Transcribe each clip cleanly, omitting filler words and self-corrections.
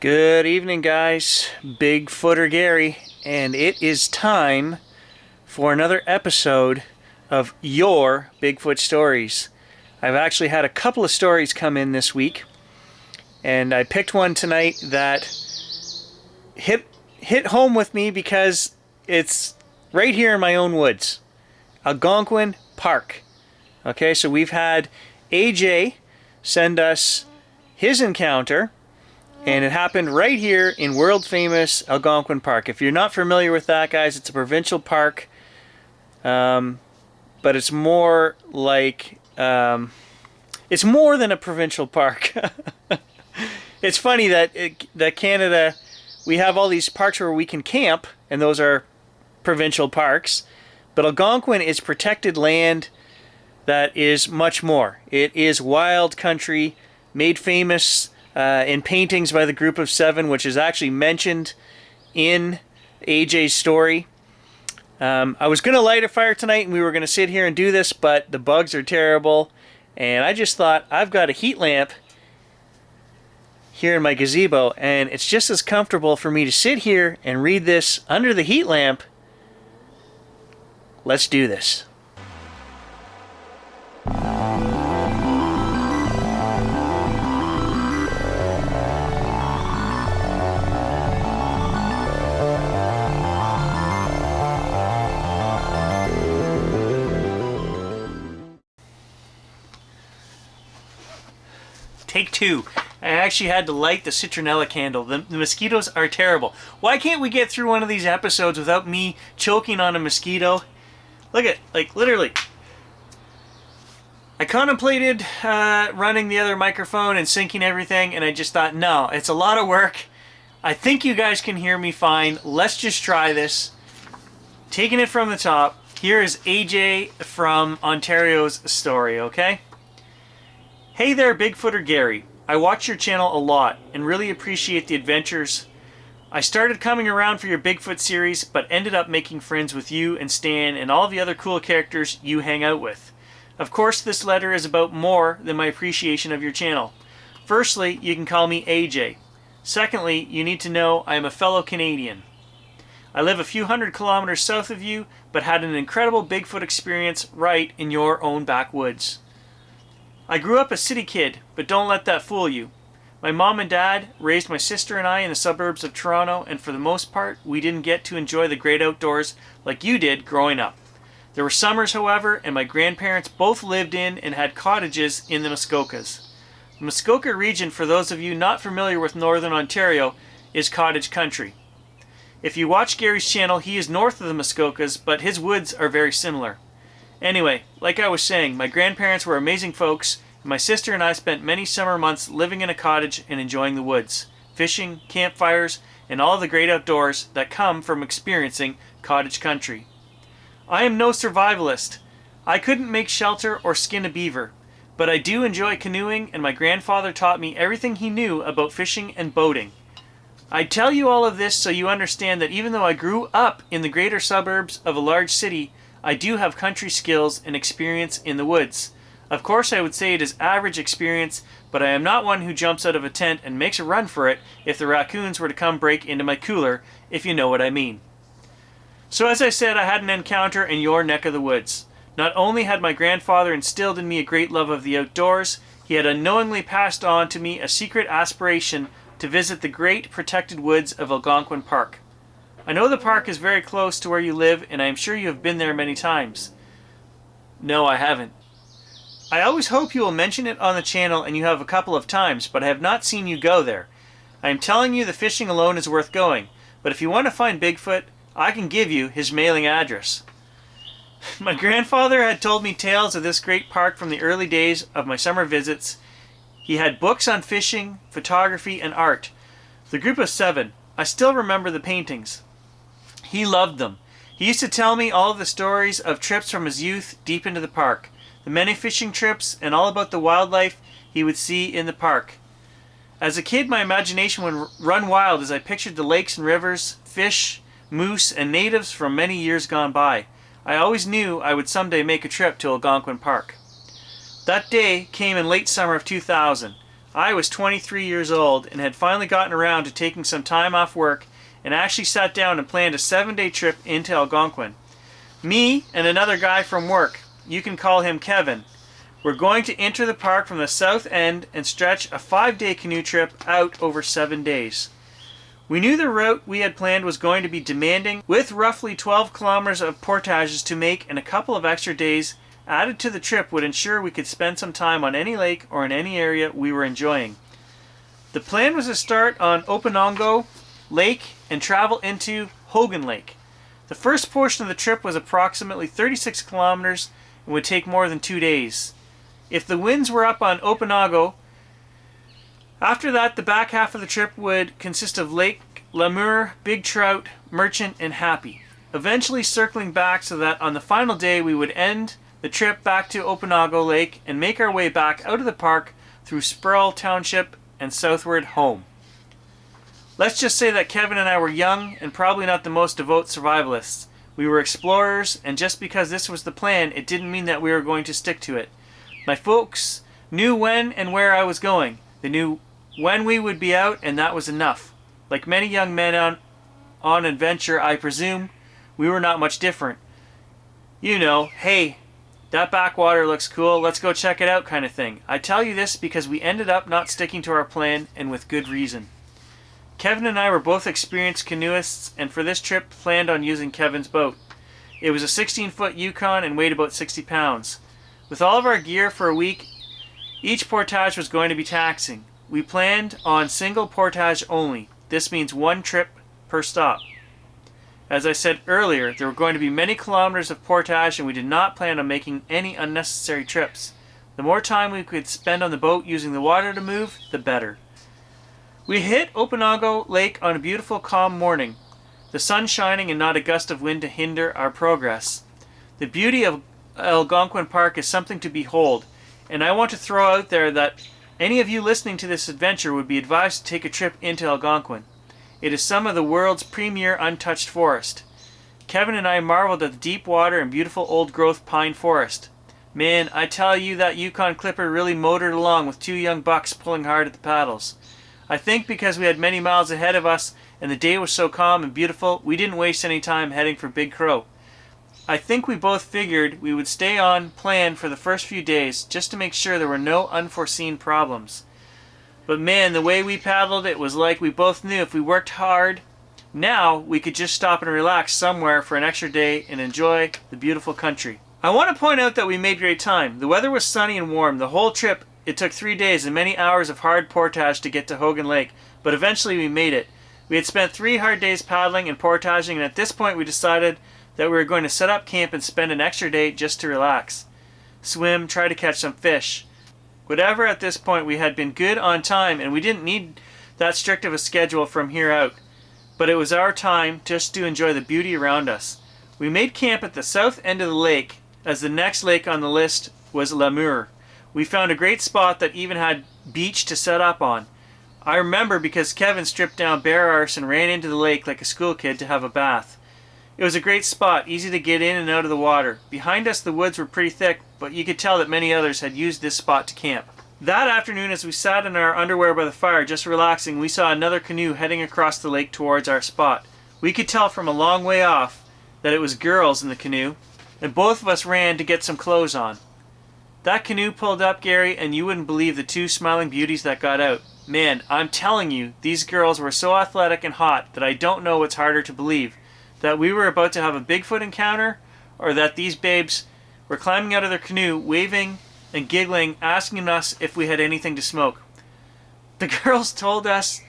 Good evening, guys. Bigfooter Gary, and it is time for another episode of Your Bigfoot Stories. I've actually had a couple of stories come in this week, and I picked one tonight that hit home with me because it's right here in my own woods, Algonquin Park. Okay, so we've had AJ send us his encounter. And it happened right here in world famous Algonquin Park. If you're not familiar with that, guys, it's a provincial park. But it's more like, it's more than a provincial park. It's funny that Canada, we have all these parks where we can camp, and those are provincial parks. But Algonquin is protected land that is much more. It is wild country, made famous in paintings by the Group of Seven, which is actually mentioned in AJ's story. I was going to light a fire tonight and we were going to sit here and do this, but the bugs are terrible. And I just thought, I've got a heat lamp here in my gazebo, and it's just as comfortable for me to sit here and read this under the heat lamp. Let's do this. Take two. I actually had to light the citronella candle. The mosquitoes are terrible. Why can't we get through one of these episodes without me choking on a mosquito? Look at, like, literally. I contemplated running the other microphone and syncing everything, and I just thought, no, it's a lot of work. I think you guys can hear me fine. Let's just try this. Taking it from the top, here is AJ from Ontario's story, okay? Hey there, Bigfooter Gary. I watch your channel a lot and really appreciate the adventures. I started coming around for your Bigfoot series, but ended up making friends with you and Stan and all the other cool characters you hang out with. Of course, this letter is about more than my appreciation of your channel. Firstly, you can call me AJ. Secondly, you need to know I am a fellow Canadian. I live a few hundred kilometers south of you, but had an incredible Bigfoot experience right in your own backwoods. I grew up a city kid, but don't let that fool you. My mom and dad raised my sister and I in the suburbs of Toronto, and for the most part, we didn't get to enjoy the great outdoors like you did growing up. There were summers, however, and my grandparents both lived in and had cottages in the Muskokas. The Muskoka region, for those of you not familiar with Northern Ontario, is cottage country. If you watch Gary's channel, he is north of the Muskokas, but his woods are very similar. Anyway, like I was saying, my grandparents were amazing folks, and my sister and I spent many summer months living in a cottage and enjoying the woods, fishing, campfires, and all the great outdoors that come from experiencing cottage country. I am no survivalist. I couldn't make shelter or skin a beaver, but I do enjoy canoeing, and my grandfather taught me everything he knew about fishing and boating. I tell you all of this so you understand that even though I grew up in the greater suburbs of a large city, I do have country skills and experience in the woods. Of course, I would say it is average experience, but I am not one who jumps out of a tent and makes a run for it if the raccoons were to come break into my cooler, if you know what I mean. So as I said, I had an encounter in your neck of the woods. Not only had my grandfather instilled in me a great love of the outdoors, he had unknowingly passed on to me a secret aspiration to visit the great protected woods of Algonquin Park. I know the park is very close to where you live, and I am sure you have been there many times. No, I haven't. I always hope you will mention it on the channel, and you have a couple of times, but I have not seen you go there. I am telling you the fishing alone is worth going, but if you want to find Bigfoot, I can give you his mailing address. My grandfather had told me tales of this great park from the early days of my summer visits. He had books on fishing, photography, and art. The Group of Seven. I still remember the paintings. He loved them. He used to tell me all of the stories of trips from his youth deep into the park, the many fishing trips, and all about the wildlife he would see in the park. As a kid, my imagination would run wild as I pictured the lakes and rivers, fish, moose, and natives from many years gone by. I always knew I would someday make a trip to Algonquin Park. That day came in late summer of 2000. I was 23 years old and had finally gotten around to taking some time off work and actually sat down and planned a 7-day trip into Algonquin. Me and another guy from work, you can call him Kevin, we're going to enter the park from the south end and stretch a 5-day canoe trip out over 7 days. We knew the route we had planned was going to be demanding, with roughly 12 kilometers of portages to make, and a couple of extra days added to the trip would ensure we could spend some time on any lake or in any area we were enjoying. The plan was to start on Openago Lake and travel into Hogan Lake. The first portion of the trip was approximately 36 kilometers and would take more than 2 days. If the winds were up on Openago, after that the back half of the trip would consist of Lake Lemur, Big Trout, Merchant, and Happy, eventually circling back so that on the final day we would end the trip back to Openago Lake and make our way back out of the park through Sproul Township and southward home. Let's just say that Kevin and I were young and probably not the most devout survivalists. We were explorers, and just because this was the plan, it didn't mean that we were going to stick to it. My folks knew when and where I was going. They knew when we would be out, and that was enough. Like many young men on adventure, I presume, we were not much different. You know, hey, that backwater looks cool, let's go check it out kind of thing. I tell you this because we ended up not sticking to our plan, and with good reason. Kevin and I were both experienced canoeists, and for this trip planned on using Kevin's boat. It was a 16-foot Yukon and weighed about 60 pounds. With all of our gear for a week, each portage was going to be taxing. We planned on single portage only. This means one trip per stop. As I said earlier, there were going to be many kilometers of portage, and we did not plan on making any unnecessary trips. The more time we could spend on the boat using the water to move, the better. We hit Openago Lake on a beautiful calm morning, the sun shining and not a gust of wind to hinder our progress. The beauty of Algonquin Park is something to behold, and I want to throw out there that any of you listening to this adventure would be advised to take a trip into Algonquin. It is some of the world's premier untouched forest. Kevin and I marveled at the deep water and beautiful old-growth pine forest. Man, I tell you, that Yukon Clipper really motored along with 2 young bucks pulling hard at the paddles. I think because we had many miles ahead of us and the day was so calm and beautiful, we didn't waste any time heading for Big Crow. I think we both figured we would stay on plan for the first few days just to make sure there were no unforeseen problems. But man, the way we paddled, it was like we both knew if we worked hard, now we could just stop and relax somewhere for an extra day and enjoy the beautiful country. I want to point out that we made great time. The weather was sunny and warm. The whole trip, it took 3 days and many hours of hard portage to get to Hogan Lake, but eventually we made it. We had spent 3 hard days paddling and portaging, and at this point we decided that we were going to set up camp and spend an extra day just to relax. Swim, try to catch some fish. Whatever, at this point we had been good on time, and we didn't need that strict of a schedule from here out. But it was our time just to enjoy the beauty around us. We made camp at the south end of the lake, as the next lake on the list was Lemur. We found a great spot that even had beach to set up on. I remember because Kevin stripped down bare arse and ran into the lake like a school kid to have a bath. It was a great spot, easy to get in and out of the water. Behind us the woods were pretty thick, but you could tell that many others had used this spot to camp. That afternoon, as we sat in our underwear by the fire just relaxing, we saw another canoe heading across the lake towards our spot. We could tell from a long way off that it was girls in the canoe, and both of us ran to get some clothes on. That canoe pulled up, Gary, and you wouldn't believe the 2 smiling beauties that got out. Man, I'm telling you, these girls were so athletic and hot that I don't know what's harder to believe. That we were about to have a Bigfoot encounter, or that these babes were climbing out of their canoe, waving and giggling, asking us if we had anything to smoke. The girls told us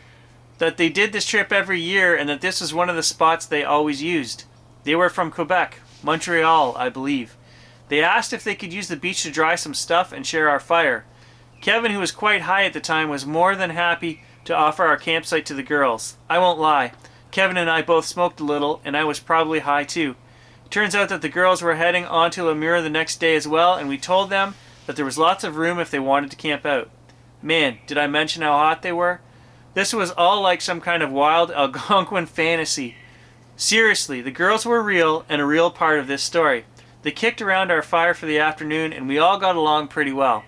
that they did this trip every year and that this was one of the spots they always used. They were from Quebec, Montreal, I believe. They asked if they could use the beach to dry some stuff and share our fire. Kevin, who was quite high at the time, was more than happy to offer our campsite to the girls. I won't lie. Kevin and I both smoked a little, and I was probably high too. It turns out that the girls were heading on to Lemur the next day as well, and we told them that there was lots of room if they wanted to camp out. Man, did I mention how hot they were? This was all like some kind of wild Algonquin fantasy. Seriously, the girls were real and a real part of this story. They kicked around our fire for the afternoon, and we all got along pretty well.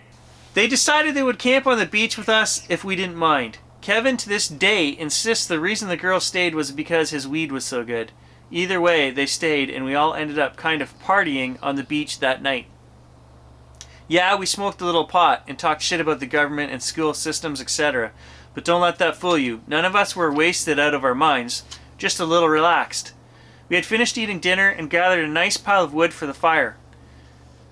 They decided they would camp on the beach with us if we didn't mind. Kevin to this day insists the reason the girls stayed was because his weed was so good. Either way, they stayed and we all ended up kind of partying on the beach that night. Yeah, we smoked a little pot and talked shit about the government and school systems, etc. But don't let that fool you. None of us were wasted out of our minds, just a little relaxed. We had finished eating dinner and gathered a nice pile of wood for the fire.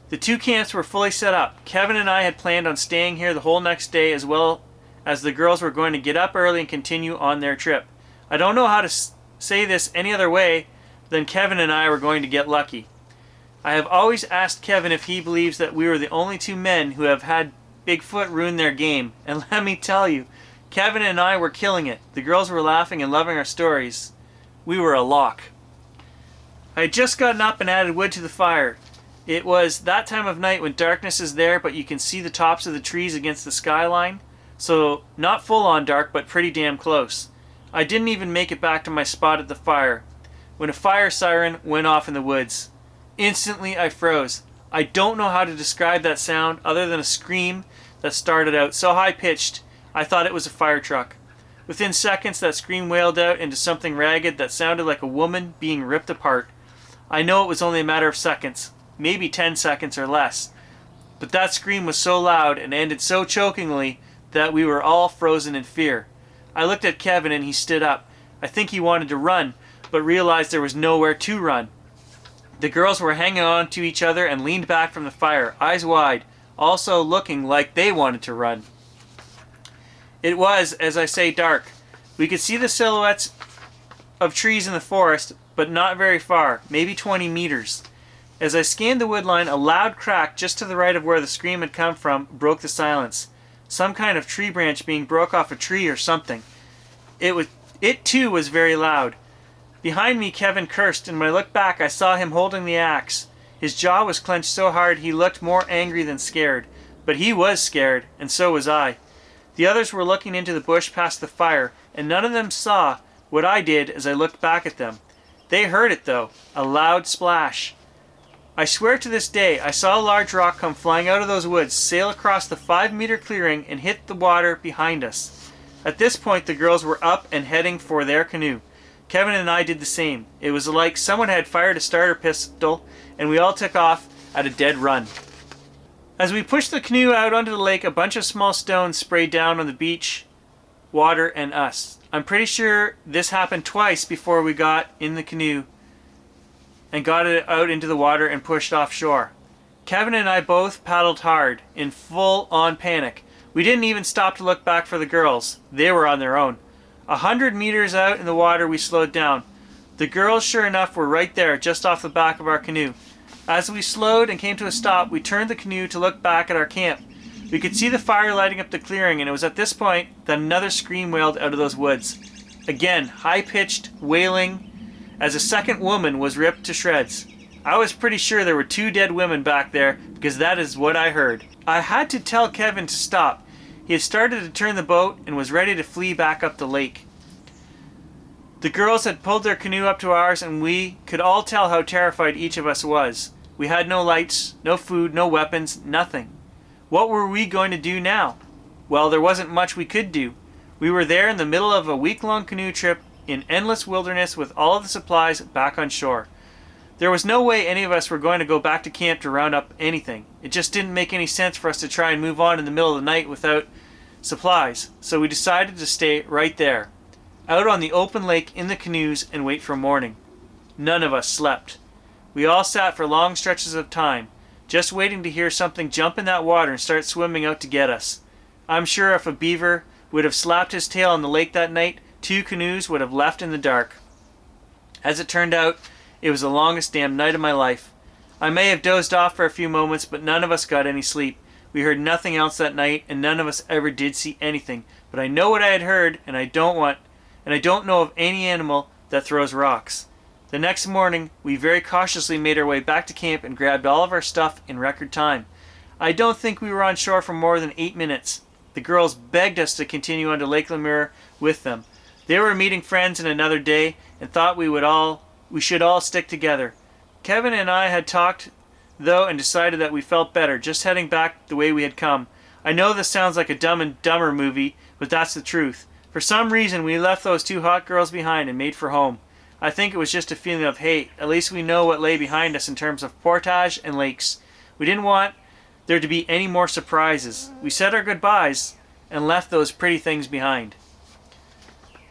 The two camps were fully set up. Kevin and I had planned on staying here the whole next day, as well as the girls were going to get up early and continue on their trip. I don't know how to say this any other way than Kevin and I were going to get lucky. I have always asked Kevin if he believes that we were the only two men who have had Bigfoot ruin their game, and let me tell you, Kevin and I were killing it. The girls were laughing and loving our stories. We were a lock. I had just gotten up and added wood to the fire. It was that time of night when darkness is there, but you can see the tops of the trees against the skyline. So, not full on dark, but pretty damn close. I didn't even make it back to my spot at the fire when a fire siren went off in the woods. Instantly I froze. I don't know how to describe that sound other than a scream that started out so high-pitched I thought it was a fire truck. Within seconds that scream wailed out into something ragged that sounded like a woman being ripped apart. I know it was only a matter of seconds, maybe 10 seconds or less, but that scream was so loud and ended so chokingly that we were all frozen in fear. I looked at Kevin and he stood up. I think he wanted to run, but realized there was nowhere to run. The girls were hanging on to each other and leaned back from the fire, eyes wide, also looking like they wanted to run. It was, as I say, dark. We could see the silhouettes of trees in the forest, but not very far, maybe 20 meters. As I scanned the woodline, a loud crack just to the right of where the scream had come from broke the silence. Some kind of tree branch being broke off a tree or something. It too was very loud. Behind me, Kevin cursed, and when I looked back, I saw him holding the axe. His jaw was clenched so hard he looked more angry than scared. But he was scared, and so was I. The others were looking into the bush past the fire, and none of them saw what I did as I looked back at them. They heard it, though, a loud splash. I swear to this day, I saw a large rock come flying out of those woods, sail across the 5-meter clearing, and hit the water behind us. At this point, the girls were up and heading for their canoe. Kevin and I did the same. It was like someone had fired a starter pistol, and we all took off at a dead run. As we pushed the canoe out onto the lake, a bunch of small stones sprayed down on the beach, water, and us. I'm pretty sure this happened twice before we got in the canoe and got it out into the water and pushed offshore. Kevin and I both paddled hard, in full-on panic. We didn't even stop to look back for the girls. They were on their own. 100 meters out in the water, we slowed down. The girls, sure enough, were right there, just off the back of our canoe. As we slowed and came to a stop, we turned the canoe to look back at our camp. We could see the fire lighting up the clearing, and it was at this point that another scream wailed out of those woods. Again, high-pitched, wailing, as a second woman was ripped to shreds. I was pretty sure there were 2 dead women back there, because that is what I heard. I had to tell Kevin to stop. He had started to turn the boat and was ready to flee back up the lake. The girls had pulled their canoe up to ours, and we could all tell how terrified each of us was. We had no lights, no food, no weapons, nothing. What were we going to do now? Well, there wasn't much we could do. We were there in the middle of a week-long canoe trip in endless wilderness with all of the supplies back on shore. There was no way any of us were going to go back to camp to round up anything. It just didn't make any sense for us to try and move on in the middle of the night without supplies, so we decided to stay right there, out on the open lake in the canoes, and wait for morning. None of us slept. We all sat for long stretches of time, just waiting to hear something jump in that water and start swimming out to get us. I'm sure if a beaver would have slapped his tail in the lake that night, 2 canoes would have left in the dark. As it turned out, it was the longest damn night of my life. I may have dozed off for a few moments, but none of us got any sleep. We heard nothing else that night, and none of us ever did see anything. But I know what I had heard, and I don't know of any animal that throws rocks. The next morning, we very cautiously made our way back to camp and grabbed all of our stuff in record time. I don't think we were on shore for more than 8 minutes. The girls begged us to continue on to Lake Lemure with them. They were meeting friends in another day and thought we should all stick together. Kevin and I had talked, though, and decided that we felt better just heading back the way we had come. I know this sounds like a Dumb and Dumber movie, but that's the truth. For some reason, we left those two hot girls behind and made for home. I think it was just a feeling of, hey, at least we know what lay behind us in terms of portage and lakes. We didn't want there to be any more surprises. We said our goodbyes and left those pretty things behind.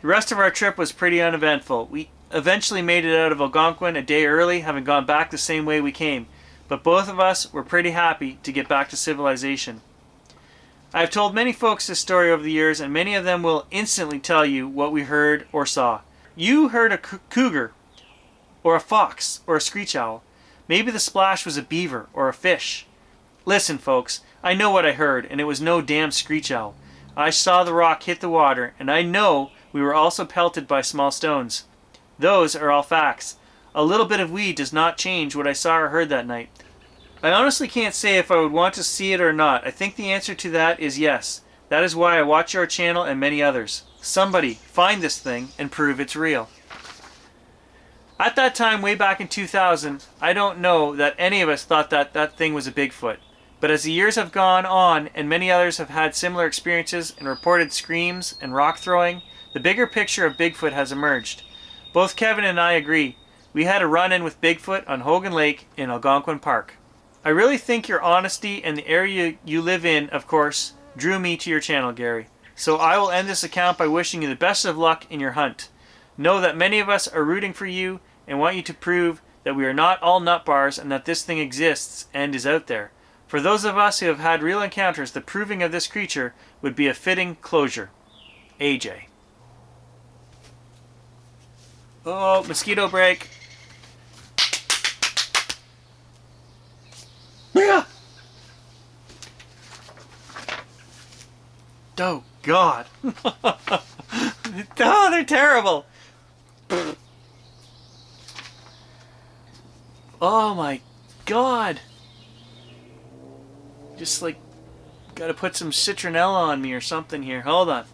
The rest of our trip was pretty uneventful. We eventually made it out of Algonquin a day early, having gone back the same way we came, but both of us were pretty happy to get back to civilization. I have told many folks this story over the years, and many of them will instantly tell you what we heard or saw. You heard a cougar, or a fox, or a screech owl. Maybe the splash was a beaver or a fish. Listen, folks, I know what I heard, and it was no damn screech owl. I saw the rock hit the water, and I know we were also pelted by small stones. Those are all facts. A little bit of weed does not change what I saw or heard that night. I honestly can't say if I would want to see it or not. I think the answer to that is yes. That is why I watch your channel and many others. Somebody find this thing and prove it's real. At that time, way back in 2000, I don't know that any of us thought that that thing was a Bigfoot. But as the years have gone on and many others have had similar experiences and reported screams and rock throwing, the bigger picture of Bigfoot has emerged. Both Kevin and I agree. We had a run-in with Bigfoot on Hogan Lake in Algonquin Park. I really think your honesty and the area you live in, of course, drew me to your channel, Gary. So I will end this account by wishing you the best of luck in your hunt. Know that many of us are rooting for you and want you to prove that we are not all nut bars and that this thing exists and is out there. For those of us who have had real encounters, the proving of this creature would be a fitting closure. AJ. Oh, mosquito break. Yeah. Oh, God. Oh, they're terrible. Oh, my God. Just like, gotta put some citronella on me or something here. Hold on.